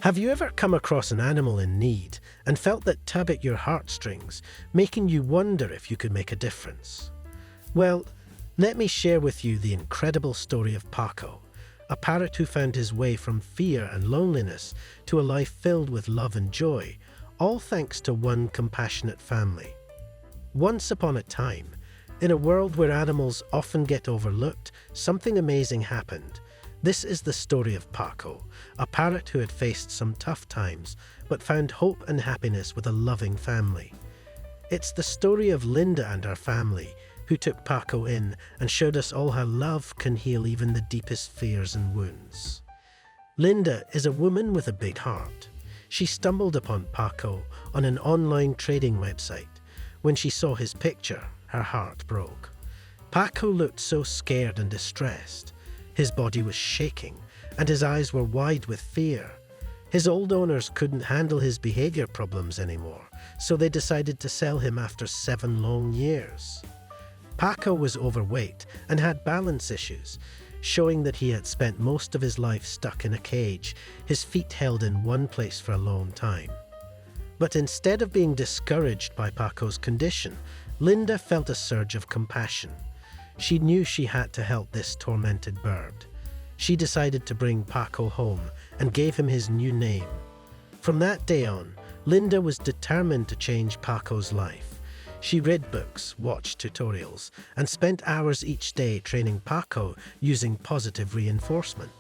Have you ever come across an animal in need and felt that tug at your heartstrings, making you wonder if you could make a difference? Well, let me share with you the incredible story of Paco, a parrot who found his way from fear and loneliness to a life filled with love and joy, all thanks to one compassionate family. Once upon a time, in a world where animals often get overlooked, something amazing happened. This is the story of Paco, a parrot who had faced some tough times, but found hope and happiness with a loving family. It's the story of Linda and her family, who took Paco in and showed us all how love can heal even the deepest fears and wounds. Linda is a woman with a big heart. She stumbled upon Paco on an online trading website. When she saw his picture, her heart broke. Paco looked so scared and distressed. His body was shaking, and his eyes were wide with fear. His old owners couldn't handle his behavior problems anymore, so they decided to sell him after 7 long years. Paco was overweight and had balance issues, showing that he had spent most of his life stuck in a cage, his feet held in one place for a long time. But instead of being discouraged by Paco's condition, Linda felt a surge of compassion. She knew she had to help this tormented bird. She decided to bring Paco home and gave him his new name. From that day on, Linda was determined to change Paco's life. She read books, watched tutorials, and spent hours each day training Paco using positive reinforcement.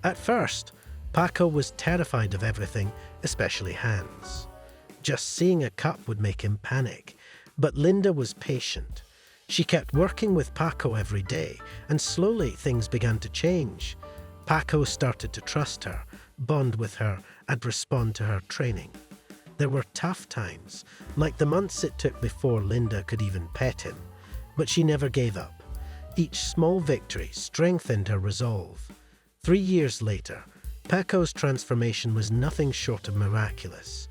At first, Paco was terrified of everything, especially hands. Just seeing a cup would make him panic, but Linda was patient. She kept working with Paco every day, and slowly things began to change. Paco started to trust her, bond with her, and respond to her training. There were tough times, like the months it took before Linda could even pet him, but she never gave up. Each small victory strengthened her resolve. 3 years later, Paco's transformation was nothing short of miraculous.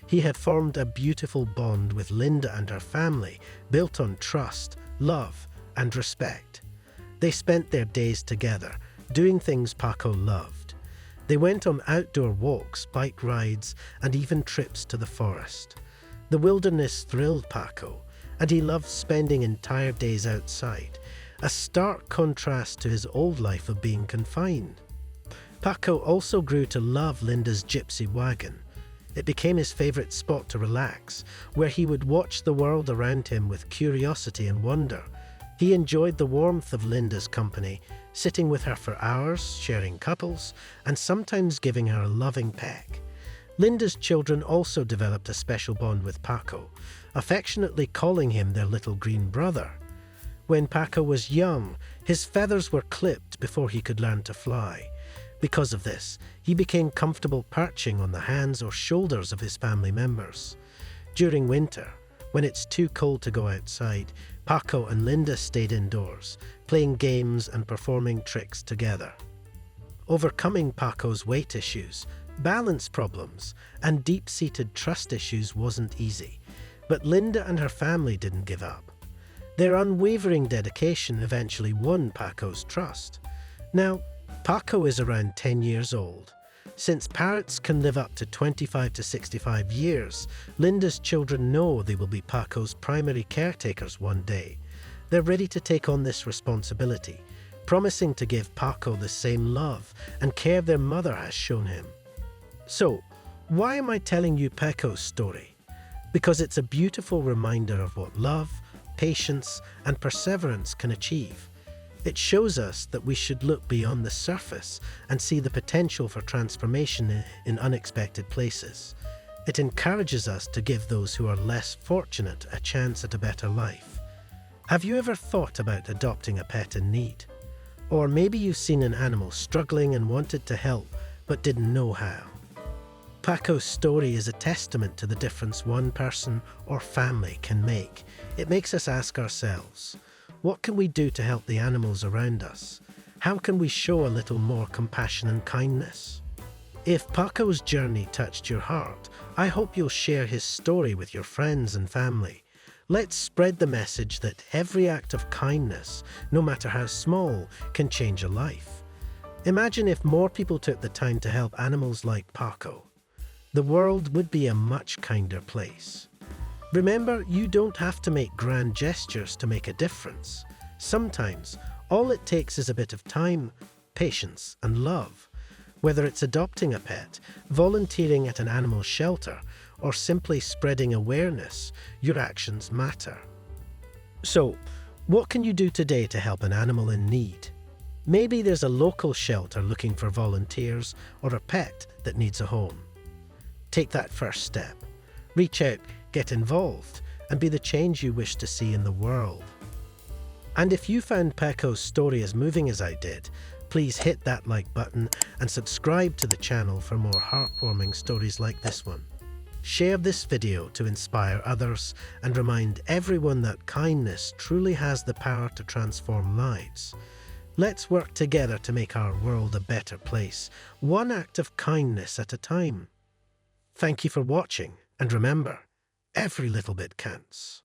He had formed a beautiful bond with Linda and her family, built on trust, love, and respect. They spent their days together, doing things Paco loved. They went on outdoor walks, bike rides, and even trips to the forest. The wilderness thrilled Paco, and he loved spending entire days outside, a stark contrast to his old life of being confined. Paco also grew to love Linda's gypsy wagon. It became his favorite spot to relax, where he would watch the world around him with curiosity and wonder. He enjoyed the warmth of Linda's company, sitting with her for hours, sharing cuddles, and sometimes giving her a loving peck. Linda's children also developed a special bond with Paco, affectionately calling him their little green brother. When Paco was young, his feathers were clipped before he could learn to fly. Because of this, he became comfortable perching on the hands or shoulders of his family members. During winter, when it's too cold to go outside, Paco and Linda stayed indoors, playing games and performing tricks together. Overcoming Paco's weight issues, balance problems, and deep-seated trust issues wasn't easy, but Linda and her family didn't give up. Their unwavering dedication eventually won Paco's trust. Now, Paco is around 10 years old. Since parrots can live up to 25 to 65 years, Linda's children know they will be Paco's primary caretakers one day. They're ready to take on this responsibility, promising to give Paco the same love and care their mother has shown him. So, why am I telling you Paco's story? Because it's a beautiful reminder of what love, patience, and perseverance can achieve. It shows us that we should look beyond the surface and see the potential for transformation in unexpected places. It encourages us to give those who are less fortunate a chance at a better life. Have you ever thought about adopting a pet in need? Or maybe you've seen an animal struggling and wanted to help but didn't know how. Paco's story is a testament to the difference one person or family can make. It makes us ask ourselves, what can we do to help the animals around us? How can we show a little more compassion and kindness? If Paco's journey touched your heart, I hope you'll share his story with your friends and family. Let's spread the message that every act of kindness, no matter how small, can change a life. Imagine if more people took the time to help animals like Paco. The world would be a much kinder place. Remember, you don't have to make grand gestures to make a difference. Sometimes, all it takes is a bit of time, patience, and love. Whether it's adopting a pet, volunteering at an animal shelter, or simply spreading awareness, your actions matter. So, what can you do today to help an animal in need? Maybe there's a local shelter looking for volunteers or a pet that needs a home. Take that first step. Reach out, get involved, and be the change you wish to see in the world. And if you found Paco's story as moving as I did, please hit that like button and subscribe to the channel for more heartwarming stories like this one. Share this video to inspire others and remind everyone that kindness truly has the power to transform lives. Let's work together to make our world a better place, one act of kindness at a time. Thank you for watching, and remember, every little bit counts.